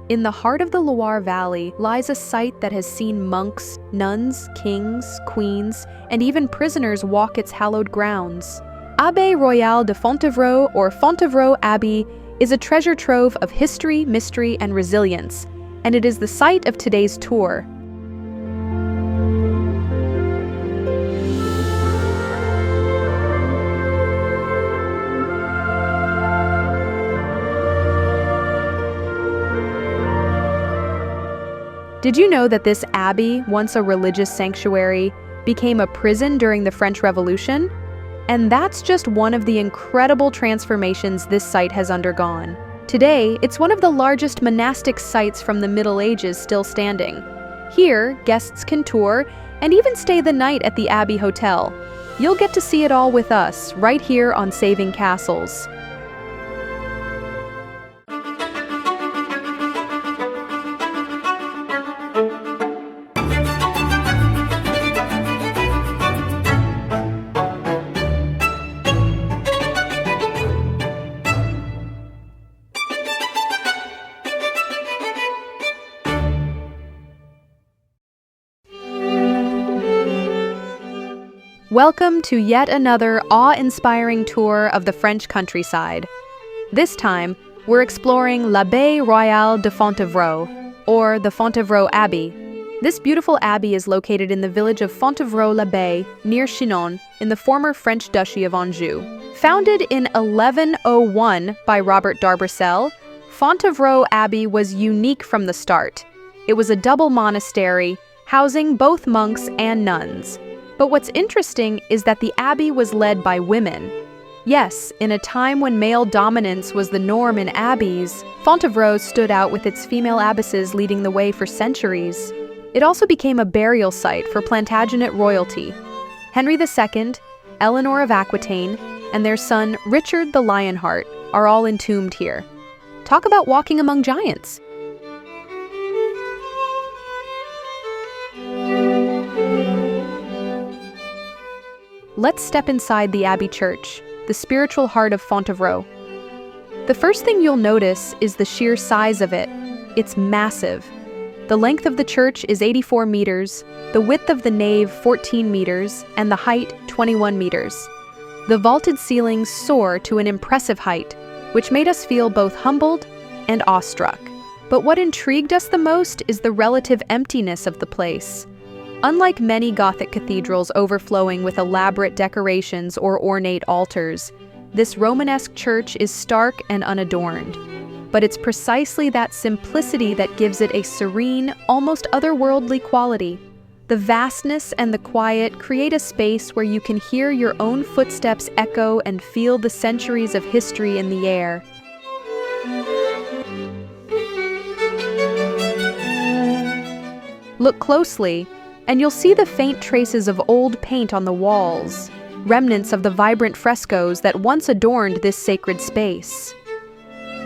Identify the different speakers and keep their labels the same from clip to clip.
Speaker 1: In the heart of the Loire Valley lies a site that has seen monks, nuns, kings, queens, and even prisoners walk its hallowed grounds. Abbaye Royale de Fontevraud, or Fontevraud Abbey, is a treasure trove of history, mystery, and resilience, and it is the site of today's tour. Did you know that this abbey, once a religious sanctuary, became a prison during the French Revolution? And that's just one of the incredible transformations this site has undergone. Today, it's one of the largest monastic sites from the Middle Ages still standing. Here, guests can tour and even stay the night at the Abbey Hotel. You'll get to see it all with us, right here on Saving Castles. Welcome to yet another awe-inspiring tour of the French countryside. This time, we're exploring Abbaye Royale de Fontevraud, or the Fontevraud Abbey. This beautiful abbey is located in the village of Fontevraud-l'Abbey, near Chinon, in the former French Duchy of Anjou. Founded in 1101 by Robert d'Arbrissel, Fontevraud Abbey was unique from the start. It was a double monastery, housing both monks and nuns. But what's interesting is that the abbey was led by women. Yes, in a time when male dominance was the norm in abbeys, Fontevraud stood out with its female abbesses leading the way for centuries. It also became a burial site for Plantagenet royalty. Henry II, Eleanor of Aquitaine, and their son Richard the Lionheart are all entombed here. Talk about walking among giants! Let's step inside the Abbey Church, the spiritual heart of Fontevraud. The first thing you'll notice is the sheer size of it. It's massive. The length of the church is 84 meters, the width of the nave 14 meters, and the height 21 meters. The vaulted ceilings soar to an impressive height, which made us feel both humbled and awestruck. But what intrigued us the most is the relative emptiness of the place. Unlike many Gothic cathedrals overflowing with elaborate decorations or ornate altars, this Romanesque church is stark and unadorned. But it's precisely that simplicity that gives it a serene, almost otherworldly quality. The vastness and the quiet create a space where you can hear your own footsteps echo and feel the centuries of history in the air. Look closely, and you'll see the faint traces of old paint on the walls, remnants of the vibrant frescoes that once adorned this sacred space.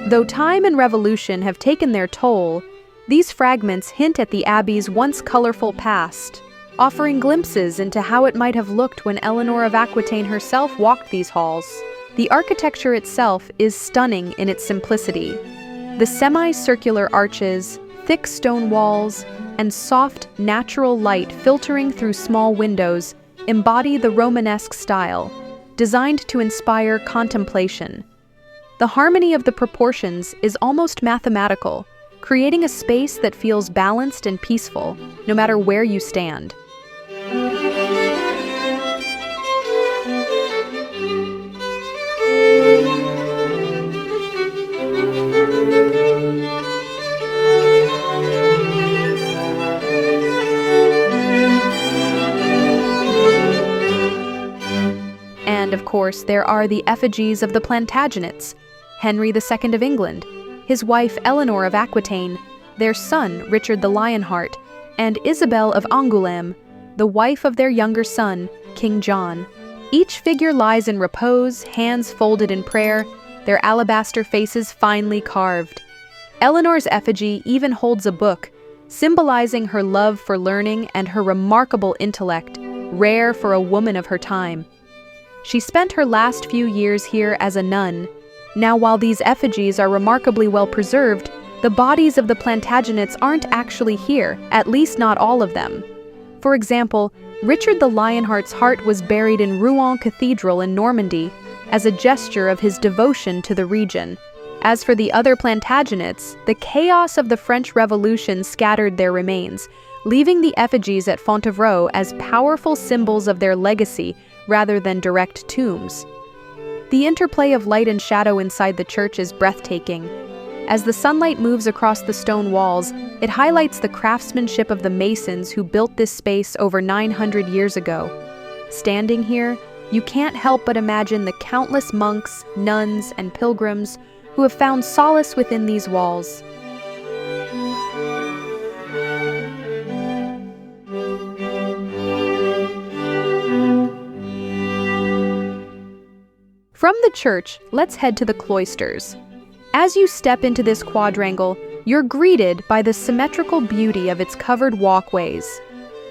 Speaker 1: Though time and revolution have taken their toll, these fragments hint at the Abbey's once colorful past, offering glimpses into how it might have looked when Eleanor of Aquitaine herself walked these halls. The architecture itself is stunning in its simplicity. The semicircular arches, thick stone walls, and soft, natural light filtering through small windows embody the Romanesque style, designed to inspire contemplation. The harmony of the proportions is almost mathematical, creating a space that feels balanced and peaceful, no matter where you stand. And of course, there are the effigies of the Plantagenets, Henry II of England, his wife Eleanor of Aquitaine, their son Richard the Lionheart, and Isabel of Angoulême, the wife of their younger son, King John. Each figure lies in repose, hands folded in prayer, their alabaster faces finely carved. Eleanor's effigy even holds a book, symbolizing her love for learning and her remarkable intellect, rare for a woman of her time. She spent her last few years here as a nun. Now, while these effigies are remarkably well preserved, The bodies of the Plantagenets aren't actually here, at least not all of them. For example, Richard the Lionheart's heart was buried in Rouen Cathedral in Normandy as a gesture of his devotion to the region. As for the other Plantagenets, the chaos of the French Revolution scattered their remains, leaving the effigies at Fontevraud as powerful symbols of their legacy rather than direct tombs. The interplay of light and shadow inside the church is breathtaking. As the sunlight moves across the stone walls, it highlights the craftsmanship of the masons who built this space over 900 years ago. Standing here, you can't help but imagine the countless monks, nuns, and pilgrims who have found solace within these walls. From the church, let's head to the cloisters. As you step into this quadrangle, you're greeted by the symmetrical beauty of its covered walkways.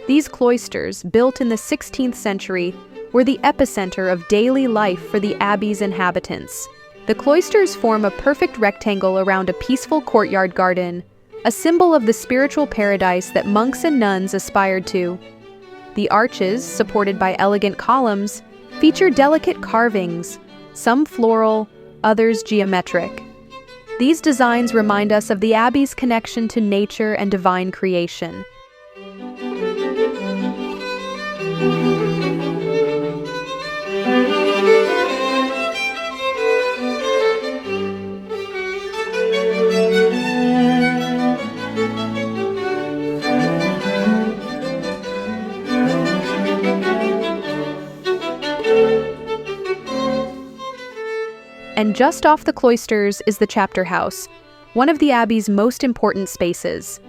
Speaker 1: These cloisters, built in the 16th century, were the epicenter of daily life for the abbey's inhabitants. The cloisters form a perfect rectangle around a peaceful courtyard garden, a symbol of the spiritual paradise that monks and nuns aspired to. The arches, supported by elegant columns, feature delicate carvings, some floral, others geometric. These designs remind us of the abbey's connection to nature and divine creation. And just off the cloisters is the chapter house, one of the abbey's most important spaces.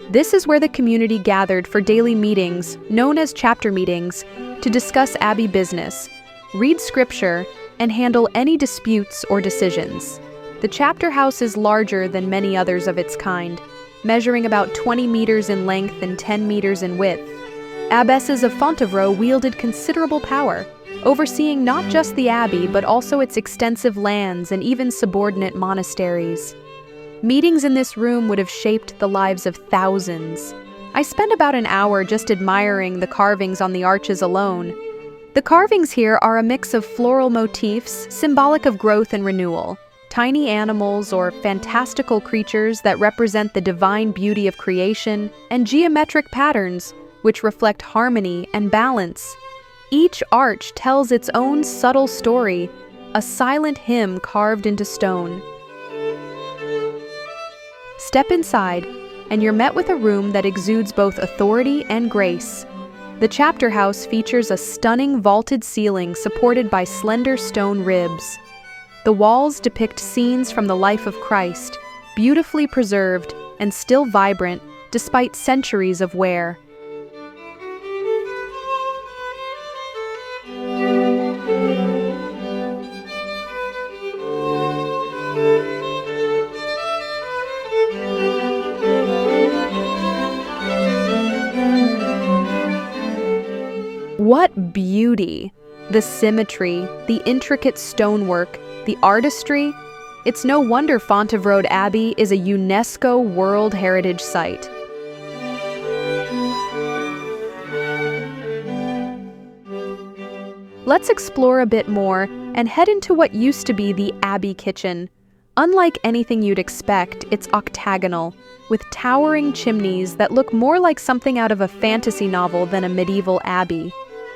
Speaker 1: This is where the community gathered for daily meetings, known as chapter meetings, to discuss abbey business, read scripture, and handle any disputes or decisions. The chapter house is larger than many others of its kind, measuring about 20 meters in length and 10 meters in width. Abbesses of Fontevraud wielded considerable power, overseeing not just the abbey but also its extensive lands and even subordinate monasteries. Meetings in this room would have shaped the lives of thousands. I spent about an hour just admiring the carvings on the arches alone. The carvings here are a mix of floral motifs symbolic of growth and renewal, tiny animals or fantastical creatures that represent the divine beauty of creation, and geometric patterns which reflect harmony and balance. Each arch tells its own subtle story, a silent hymn carved into stone. Step inside, and you're met with a room that exudes both authority and grace. The chapter house features a stunning vaulted ceiling supported by slender stone ribs. The walls depict scenes from the life of Christ, beautifully preserved and still vibrant despite centuries of wear. What beauty! The symmetry, the intricate stonework, the artistry. It's no wonder Fontevraud Abbey is a UNESCO World Heritage Site. Let's explore a bit more and head into what used to be the Abbey kitchen. Unlike anything you'd expect, it's octagonal, with towering chimneys that look more like something out of a fantasy novel than a medieval abbey.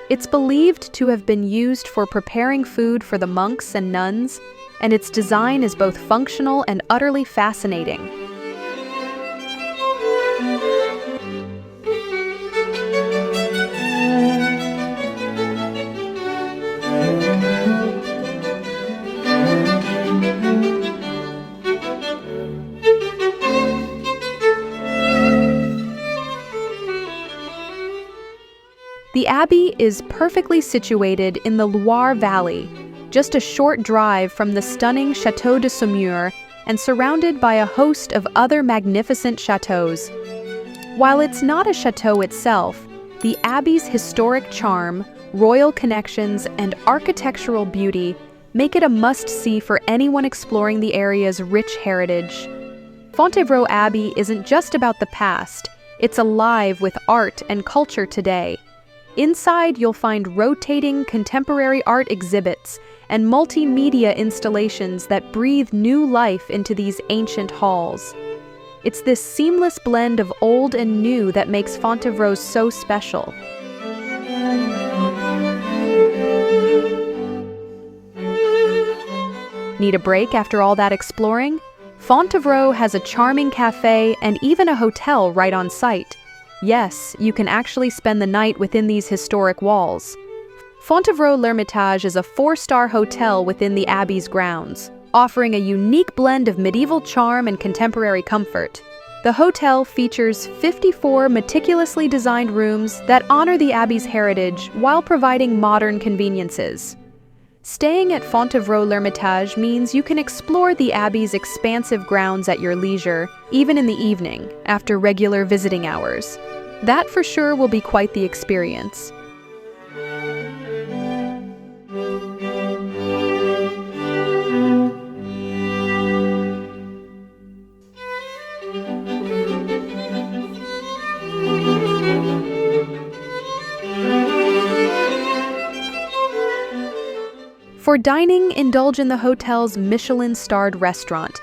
Speaker 1: It's believed to have been used for preparing food for the monks and nuns, and its design is both functional and utterly fascinating. The abbey is perfectly situated in the Loire Valley, just a short drive from the stunning Château de Saumur and surrounded by a host of other magnificent chateaux. While it's not a chateau itself, the abbey's historic charm, royal connections, and architectural beauty make it a must-see for anyone exploring the area's rich heritage. Fontevraud Abbey isn't just about the past, it's alive with art and culture today. Inside, you'll find rotating contemporary art exhibits and multimedia installations that breathe new life into these ancient halls. It's this seamless blend of old and new that makes Fontevraud so special. Need a break after all that exploring? Fontevraud has a charming cafe and even a hotel right on site. Yes, you can actually spend the night within these historic walls. Fontevraud l'Hermitage is a 4-star hotel within the Abbey's grounds, offering a unique blend of medieval charm and contemporary comfort. The hotel features 54 meticulously designed rooms that honor the Abbey's heritage while providing modern conveniences. Staying at Fontevraud l'Hermitage means you can explore the Abbey's expansive grounds at your leisure, even in the evening, after regular visiting hours. That for sure will be quite the experience. For dining, indulge in the hotel's Michelin-starred restaurant,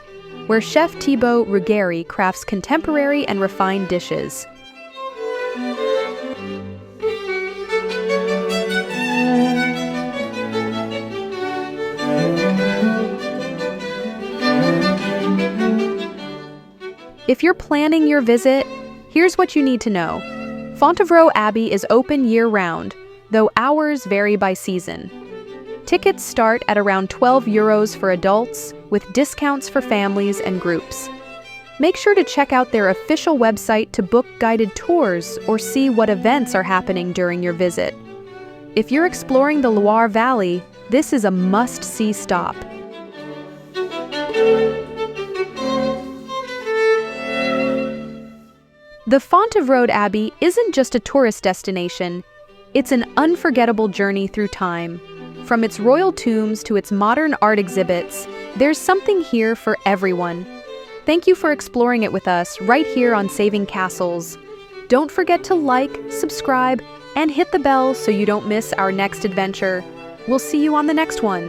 Speaker 1: where Chef Thibaut Ruggieri crafts contemporary and refined dishes. If you're planning your visit, here's what you need to know. Fontevraud Abbey is open year-round, though hours vary by season. Tickets start at around €12 for adults, with discounts for families and groups. Make sure to check out their official website to book guided tours or see what events are happening during your visit. If you're exploring the Loire Valley, this is a must-see stop. The Fontevraud Abbey isn't just a tourist destination, it's an unforgettable journey through time. From its royal tombs to its modern art exhibits, there's something here for everyone. Thank you for exploring it with us right here on Saving Castles. Don't forget to like, subscribe, and hit the bell so you don't miss our next adventure. We'll see you on the next one.